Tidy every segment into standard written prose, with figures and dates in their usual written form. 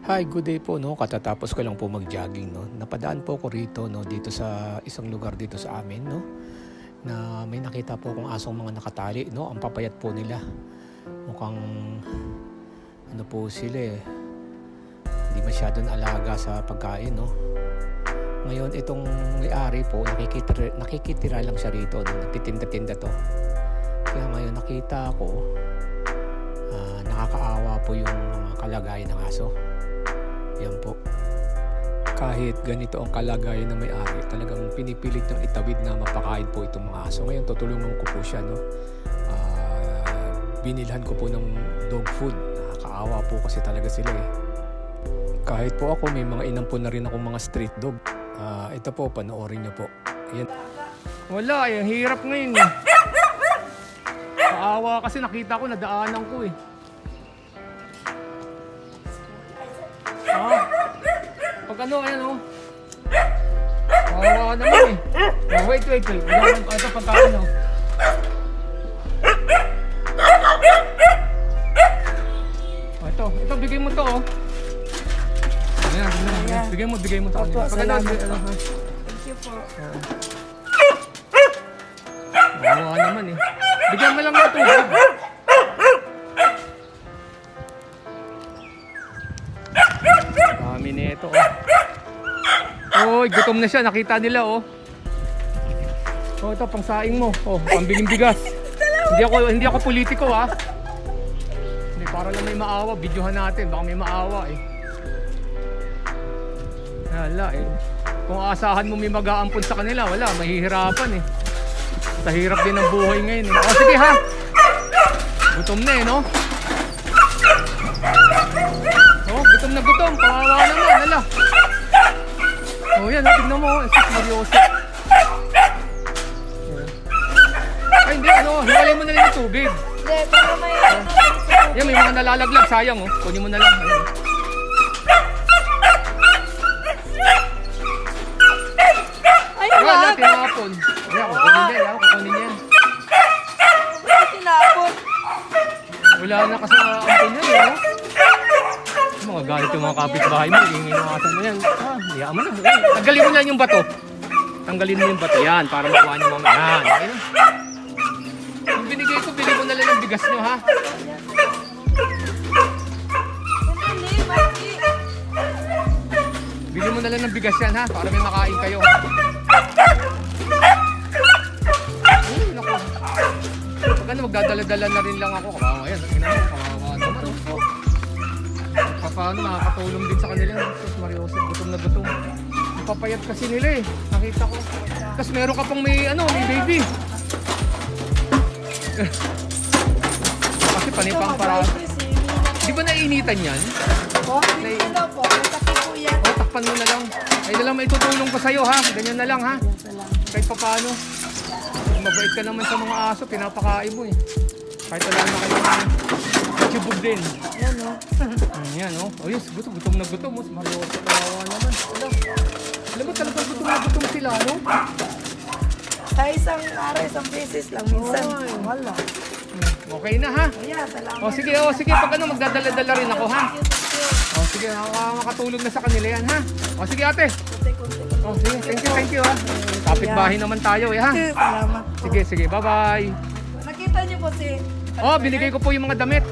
Hi, good day po, no. Katatapos ko lang po mag-jogging, no. Napadaan po ako rito, no, dito sa isang lugar dito sa amin, no. Na may nakita po akong asong mga nakatali, no. Ang papayat po nila. Mukhang ano po sila eh. Hindi masyado alaga sa pagkain, no. Ngayon itong may-ari po, nakikitira lang siya rito, no. Nagtitinda-tinda to. Kaya ngayon nakita ko, nakakaawa po yung mga kalagayan ng aso. Yan po. Kahit ganito ang kalagayan ng may-ari, talagang pinipilit niyang itawid na mapakain po itong mga aso. Ngayon tutulungan ko po siya, no. Binilhan ko po ng dog food. Nakakaawa po kasi talaga sila eh. Kahit po ako, may mga inampun na rin akong mga street dog. Ito po, panoorin niyo po. Ayan. Wala eh, hirap ngayon eh. Kaawa kasi nakita ko, nadaanan ko eh. Pag ano, ayan o. Kawawa naman eh. Wait. Ito pagkain o. Ito, bigay mo to o. Ayan. Bigay mo to. Opo, salamat po. Thank you po. Kawawa naman eh. Bigyan mo lang ng tubig. Dami nito oh. Oy, gutom na siya, nakita nila oh. Oh, ito pang saing mo. Oh, pambiling bigas. Hindi ako politiko ha. Hindi, para lang may maawa, videohan natin, baka may maawa eh. Wala eh. Kung aasahan mo may mag-aampon sa kanila, wala, mahihirapan eh. Sa hirap din ng buhay ngayon eh. Oh, sige ha. Gutom na eh, no? Oh, gutom na gutom. Kawawa naman, ala. Oh, yan, tignan mo. Jesus Marioso. Ay, hindi, ano, hiwalay mo na lang yung tubig. Hindi, para may Yan, may mga nalalaglag. Sayang, oh. Kunin mo na lang. Ayan. Ay, Wala, wag! tinapon. Ayan, kukunin yan. Wala tinapon. Wala na kasi ampun yan, eh, no? Mga galit yung mga kapitbahay mo, ingin yung asan mo yan. Hiyaan mo na. Tanggalin mo lang yung bato. Tanggalin mo yung bato yan para makuha niyo mga yan. Ayun. Yung binigay ko, bili mo na lang ng bigas nyo ha. Hindi, Mikey. Bili mo na lang ng bigas yan ha, para may makain kayo. Uy, naku. Pag ano, magdadala-dala na rin lang ako. Kawawa yan. Tingnan mo, kawawa naman. Paano makakatulong din sa kanila. Jesus Marioso, gutom na gutom. Papayat kasi nila eh. Nakita ko. Tapos meron ka pang may baby. Kasi panipang para. Di ba naiinitan yan? Po, hindi ko po. Nataki po yan. O, takpan mo na lang. Ay na lang may tutulong ko sa'yo ha. Ganyan na lang ha. Kahit pa paano. Mabait ka naman sa mga aso. Pinapakain mo eh. Kahit wala na kayo chibog din. Yan o. Yan o. Oh yes, gutom na gutom. Mas Marioso, kawawa naman. Alam mo talagang gutom na gutom sila, no? Sa isang araw, isang beses lang. Minsan, Ay. wala. Okay na ha. Kaya, salamat. O sige, pag ano, magdadala-dala rin ako ha. Thank you. O sige, makakatulong na sa kanila yan ha. O sige ate. Kunti. O sige, thank you ha. Kapitbahay naman tayo eh ha. Salamat po. Sige, bye-bye. Nakita niyo po si... Oh, binigay ko po yung mga damit.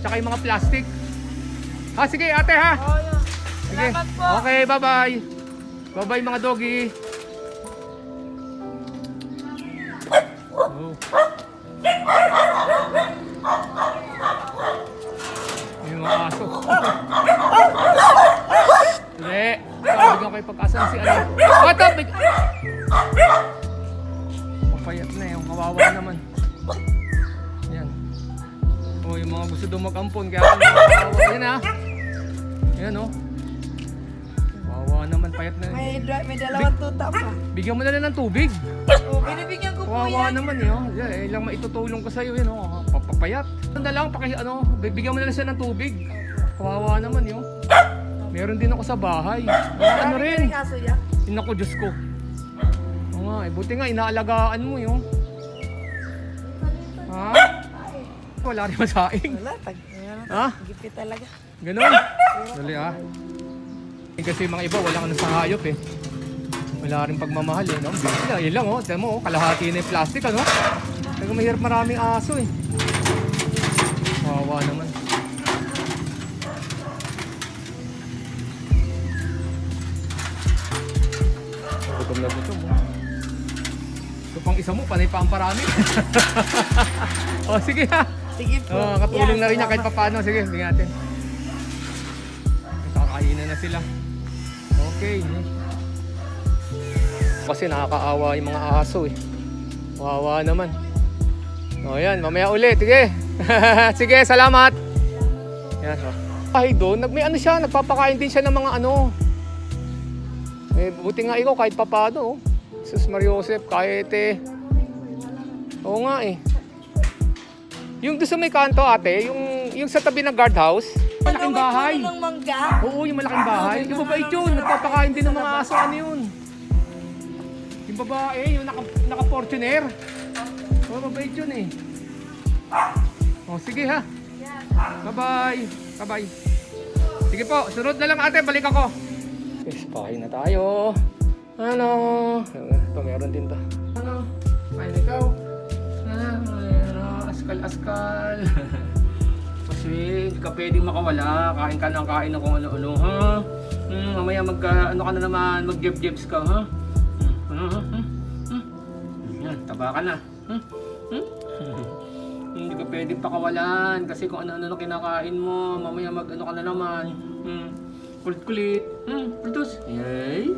Tsaka yung mga plastic. Ha, sige ate ha. Oh, yun. Sige. Salamat po. Okay, bye-bye. Bye-bye mga doggy. Oh. Yung mga aso. Hindi. Bigyan kayo pag-asa si ano. What up? Papayat na yung kawawa naman. Yan. Oh, yung mga gusto daw mag-ampon. Kaya kawawa. Yan ha. Yan oh. Kawawa naman, payat na. May dalawang tuta pa. Bigyan mo na lang ng tubig. Oh, binibigyan ko po Kawawa yan. naman eh. Oh. Yan, lang maitutulong ko sa'yo yun. Oh. Papayat. Ano na lang, bigyan mo na lang siya ng tubig. Kawawa naman yun. Meron din ako sa bahay. Ano rin? Aso yan. Naku, Diyos ko. Oo nga, buti nga, inaalagaan mo yun. Ha? Wala rin masaing. Wala, Ha? gipit talaga. Ganon. Dali ah. Kasi mga iba, wala ka na sa hayop eh. Wala rin pagmamahal eh. No? Bilis na, yun lang oh. Tiyan mo oh, kalahati na yung plastic ano. Kaya mahirap maraming aso eh. Wawa naman. Gutom na gutom oh. Ito pang isa mo, panay pa ang parami. Oh, sige ha. Sige po. Oh, katulong na rin niya salamat. kahit paano. Sige, tingnan natin. Kakainan na sila. Okay. Kasi nakakaawa yung mga aso eh. Wawa naman. O yan, mamaya ulit. Sige. Sige, salamat. Yan, oh. Ay doon, may ano siya, nagpapakain din siya ng mga ano. Eh, buti nga ikaw kahit papano. Oh. Sus Mariosep, kahit eh. Oo nga eh. Yung doon sa may kanto ate, yung sa tabi ng guardhouse. Malaking bahay. Ng mangga. Oo, yung malaking bahay. Yung babae yun, nagpapakain din ng mga aso. Ano yun? Yung babae, yung naka-Fortuner. Oo, babae yun eh. Oh, sige ha. Bye-bye. Bye-bye. Sige po, sunod na lang ate, balik ako. Yes, bahay na tayo. Ano? Ito, meron din to. Ano? Ay, ikaw. Askal-askal. Kasi hindi ka pwedeng makawala. Kain ka ng kain ng kung ano-ano, ha? Mamaya ano ka na naman, mag-jeb-jebs ka, ha? Yan, taba ka na. Hindi ka pwedeng pakawalan kasi kung ano-ano kinakain mo, mamaya mag-ano ka na naman. Kulit-kulit. Pultos. Yay!